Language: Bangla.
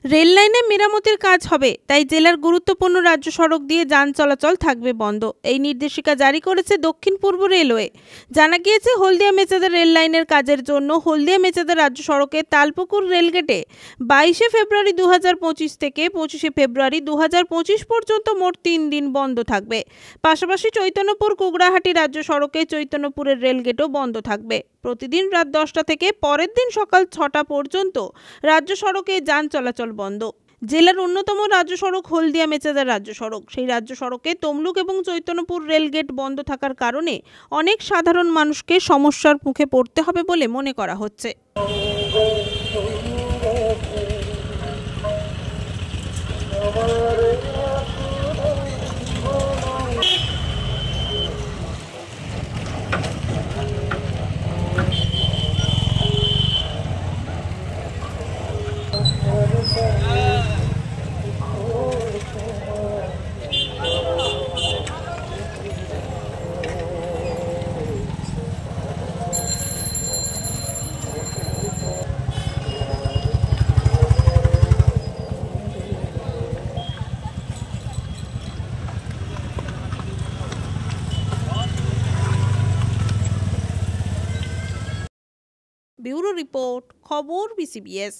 রেল লাইনে মেরামতির কাজ হবে, তাই জেলার গুরুত্বপূর্ণ রাজ্য সড়ক দিয়ে যান চলাচল থাকবে বন্ধ। এই নির্দেশিকা জারি করেছে দক্ষিণ পূর্ব রেলওয়ে। জানা গিয়েছে, হলদিয়া মেচেদা রেল লাইনের কাজের জন্য হলদিয়া মেচেদা রাজ্য সড়কে তালপুকুর রেলগেটে 22শে ফেব্রুয়ারি 2025 থেকে 25শে ফেব্রুয়ারি 2025 পর্যন্ত মোট 3 দিন বন্ধ থাকবে। পাশাপাশি চৈতন্যপুর কুগড়াহাটি রাজ্য সড়কে চৈতন্যপুরের রেলগেটও বন্ধ থাকবে। প্রতিদিন রাত 10টা থেকে পরের দিন সকাল 6টা পর্যন্ত রাজ্য সড়কে যান চলাচল বন্ধ। জেলার অন্যতম রাজ্য সড়ক হলদিয়া মেচেদা রাজ্য সড়ক। সেই রাজ্য সড়কে তমলুক এবং চৈতন্যপুর রেলগেট বন্ধ থাকার কারণে অনেক সাধারণ মানুষকে সমস্যার মুখে পড়তে হবে বলে মনে করা হচ্ছে। ব্যুরো রিপোর্ট, খবর BCBS।